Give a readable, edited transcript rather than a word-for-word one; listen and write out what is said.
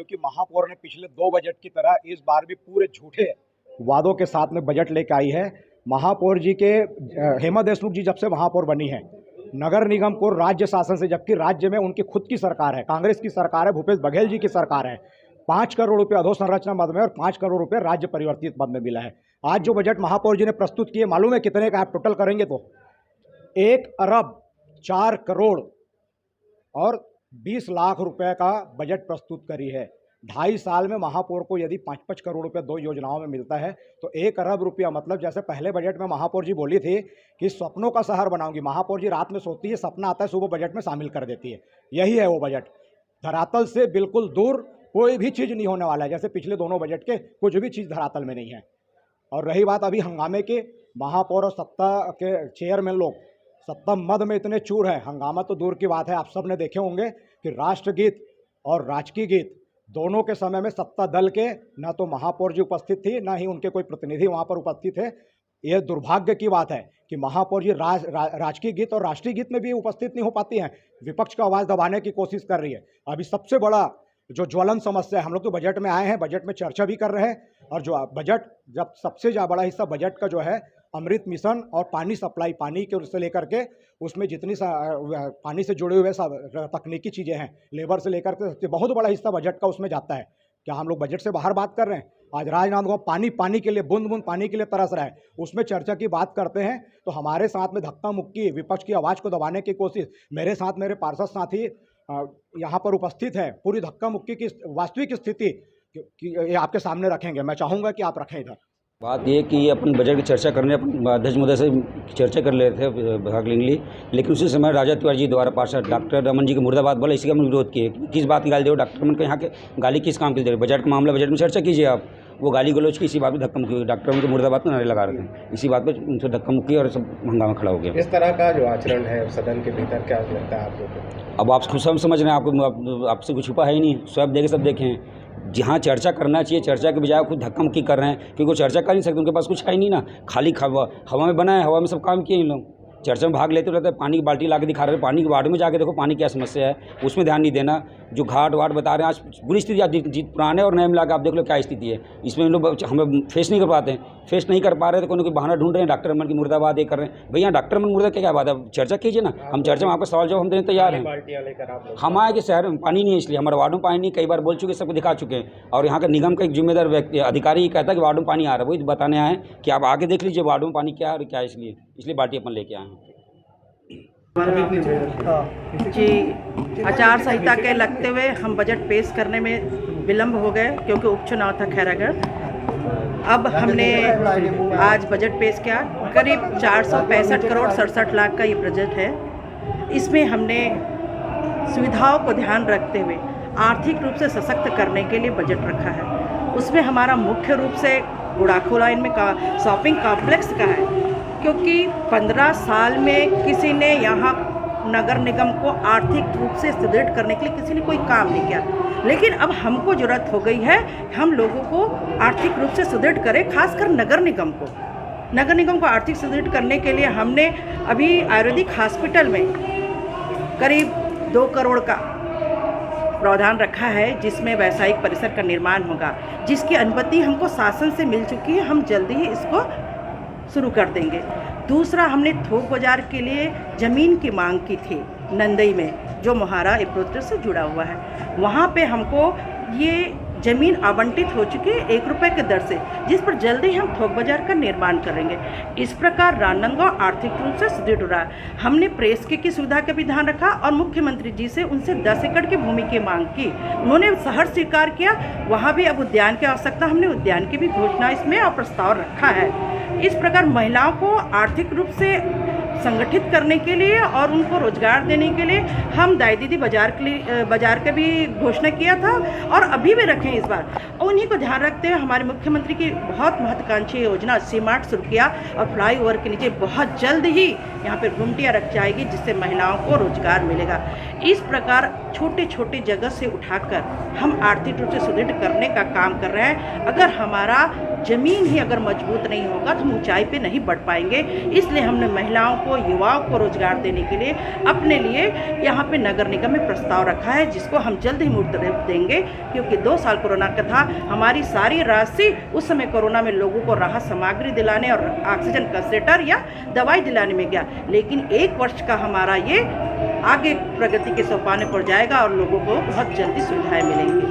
क्योंकि महापौर ने पिछले 2 बजट की तरह इस बार भी पूरे झूठे वादों के साथ में बजट लेकर आई है। महापौर जी के हेमा देशमुख जी जब से महापौर बनी है, नगर निगम को राज्य शासन से, जबकि राज्य में उनकी खुद की सरकार है, कांग्रेस की सरकार है, भूपेश बघेल जी की सरकार है, 5 करोड़ रुपये अधोसंरचना मद में और 5 करोड़ रुपये राज्य परिवर्तित मद में मिला है। आज जो बजट महापौर जी ने प्रस्तुत किए, मालूम है कितने का? आप टोटल करेंगे तो 1 अरब 4 करोड़ और 20 लाख रुपए का बजट प्रस्तुत करी है। 2.5 साल में महापौर को यदि 5-5 करोड़ रुपए 2 योजनाओं में मिलता है तो 1 अरब रुपया, मतलब जैसे पहले बजट में महापौर जी बोली थी कि सपनों का शहर बनाऊंगी। महापौर जी रात में सोती है, सपना आता है, सुबह बजट में शामिल कर देती है। यही है वो बजट। धरातल से बिल्कुल दूर कोई भी चीज़ नहीं होने वाला है, जैसे पिछले दोनों बजट के कुछ भी चीज़ धरातल में नहीं है। और रही बात अभी हंगामे के, महापौर और सत्ता के चेयरमैन लोग सत्ता मद में इतने चूर हैं, हंगामा तो दूर की बात है। आप सब ने देखे होंगे कि राष्ट्रगीत और राजकीय गीत दोनों के समय में सत्ता दल के न तो महापौर जी उपस्थित थी, न ही उनके कोई प्रतिनिधि वहाँ पर उपस्थित थे। यह दुर्भाग्य की बात है कि महापौर जी राजकीय गीत और राष्ट्रीय गीत में भी उपस्थित नहीं हो पाती हैं, विपक्ष का आवाज़ दबाने की कोशिश कर रही है। अभी सबसे बड़ा जो ज्वलंत समस्या है, हम लोग तो बजट में आए हैं, बजट में चर्चा भी कर रहे हैं, और जो बजट जब सबसे बड़ा हिस्सा बजट का जो है अमृत मिशन और पानी सप्लाई, पानी के उससे लेकर के उसमें जितनी पानी से जुड़े हुए सब तकनीकी चीज़ें हैं, लेबर से लेकर के बहुत बड़ा हिस्सा बजट का उसमें जाता है। क्या हम लोग बजट से बाहर बात कर रहे हैं? आज राजनांदगांव पानी के लिए, बूंद बूंद पानी के लिए तरस रहा है, उसमें चर्चा की बात करते हैं तो हमारे साथ में धक्का मुक्की, विपक्ष की आवाज़ को दबाने की कोशिश। मेरे साथ मेरे पार्षद साथी यहाँ पर उपस्थित है, पूरी धक्का मुक्की की वास्तविक स्थिति कि आपके सामने रखेंगे। मैं चाहूँगा कि आप रखें इधर। बात ये कि अपन बजट की चर्चा करने अपन अध्यक्ष महोदय से चर्चा कर रहे थे भाग लेने के लिए, लेकिन उसी समय राजा तिवारी जी द्वारा पार्षद डॉक्टर रमन जी के मुर्दाबाद बोला, इसी का हमने विरोध किए। किस बात की गाली दे रहे हो डॉक्टर रमन को? यहाँ के गाली किस काम के दे रहे हो? बजट का मामला, बजट में चर्चा कीजिए आप। वो गाली गलोच की इसी बात पर धक्का मुक्की, डॉक्टर रमन के मुर्दाबाद में नारे लगा रहे थे, इसी बात पर उनसे धक्का मुक्की और सब हंगामा खड़ा हो गया। इस तरह का जो आचरण है सदन के भीतर, क्या लगता है आपको? अब आप खुद सब समझ रहे हैं, आपको आपसे कुछ छुपा है ही नहीं, सब देखे सब देखें। जहाँ चर्चा करना चाहिए, चर्चा के बजाय खुद धक्का मुक्की कर रहे हैं, क्योंकि वो चर्चा कर नहीं सकते, उनके पास कुछ है ही नहीं ना, खाली हवा में बना है, हवा में सब काम किए इन लोग। चर्चा में भाग लेते रहते हैं, पानी की बाल्टी ला के दिखा रहे हैं, पानी के वार्ड में जाके देखो पानी क्या समस्या है, उसमें ध्यान नहीं देना। जो घाट वाट बता रहे हैं, आज बुरी स्थिति, आज पुराने और नए मिला के आप देख लो क्या स्थिति है। इसमें इन लोग हमें फेस नहीं कर पाते हैं, फेस नहीं कर पा रहे तो कोई बहाना ढूंढ रहे हैं, डॉक्टर रमन की मुर्दाबाद ये कर रहे हैं। भैया डॉक्टर रमन मुर्दा क्या बात है? चर्चा कीजिए ना, हम चर्चा में आपका सवाल जवाब हम देने तैयार हैं। हम आए कि शहर में पानी नहीं है, इसलिए हमारे वार्डों में पानी नहीं, कई बार बोल चुके, सबको दिखा चुके हैं। और यहाँ का निगम का एक जिम्मेदार व्यक्ति अधिकारी कहता है कि वार्डों में पानी आ रहा है, वही बताने आए हैं कि आप आके देख लीजिए वार्डों में पानी क्या है और क्या है, इसलिए बाल्टी अपन लेके आए हैं। जी, आचार संहिता के लगते हुए हम बजट पेश करने में विलम्ब हो गए, क्योंकि उपचुनाव था खैरागढ़। अब हमने आज बजट पेश किया। करीब 465 करोड़ 67 लाख का ये बजट है। इसमें हमने सुविधाओं को ध्यान रखते हुए आर्थिक रूप से सशक्त करने के लिए बजट रखा है। उसमें हमारा मुख्य रूप से गुड़ाखू लाइन में शॉपिंग कॉम्प्लेक्स का है, क्योंकि 15 साल में किसी ने यहाँ नगर निगम को आर्थिक रूप से सुदृढ़ करने के लिए किसी ने कोई काम नहीं किया। लेकिन अब हमको ज़रूरत हो गई है, हम लोगों को आर्थिक रूप से सुदृढ़ करें, खासकर नगर निगम को आर्थिक सुदृढ़ करने के लिए हमने अभी आयुर्वेदिक हॉस्पिटल में करीब 2 करोड़ का प्रावधान रखा है, जिसमें व्यावसायिक परिसर का निर्माण होगा, जिसकी अनुमति हमको शासन से मिल चुकी है। हम जल्दी ही इसको शुरू कर देंगे। दूसरा, हमने थोक बाज़ार के लिए ज़मीन की मांग की थी नंदई में, जो मोहारा एप्रोच से जुड़ा हुआ है। वहाँ पे हमको ये ज़मीन आवंटित हो चुकी है 1 रुपये के दर से, जिस पर जल्दी हम थोक बाज़ार का निर्माण करेंगे। इस प्रकार राजनांदगांव आर्थिक रूप से सुदृढ़ हो रहा है। हमने प्रेस की सुविधा का भी ध्यान रखा और मुख्यमंत्री जी से उनसे 10 एकड़ की भूमि की मांग की। उन्होंने शहर स्वीकार किया, वहाँ भी अब उद्यान की आवश्यकता, हमने उद्यान की भी घोषणा इसमें और प्रस्ताव रखा है। इस प्रकार महिलाओं को आर्थिक रूप से संगठित करने के लिए और उनको रोजगार देने के लिए हम दाई दीदी बाजार का भी घोषणा किया था और अभी भी रखें इस बार। और उन्हीं को ध्यान रखते हुए हमारे मुख्यमंत्री की बहुत महत्वाकांक्षी योजना सीमार्ट शुरू किया और फ्लाईओवर के नीचे बहुत जल्द ही यहाँ पर गुमटियाँ रख जाएगी, जिससे महिलाओं को रोजगार मिलेगा। इस प्रकार छोटे छोटे जगह से उठाकर हम आर्थिक रूप से सुदृढ़ करने का काम कर रहे हैं। अगर हमारा ज़मीन ही अगर मजबूत नहीं होगा तो हम ऊंचाई पे नहीं बढ़ पाएंगे। इसलिए हमने महिलाओं को, युवाओं को रोजगार देने के लिए अपने लिए यहाँ पे नगर निगम में प्रस्ताव रखा है, जिसको हम जल्द ही मूर्त रूप देंगे। क्योंकि 2 साल कोरोना का था, हमारी सारी राशि उस समय कोरोना में लोगों को राहत सामग्री दिलाने और ऑक्सीजन कंसंट्रेटर या दवाई दिलाने में गया। लेकिन 1 वर्ष का हमारा ये आगे प्रगति के सोपाने पर जाएगा और लोगों को बहुत जल्दी सुविधाएं मिलेंगी।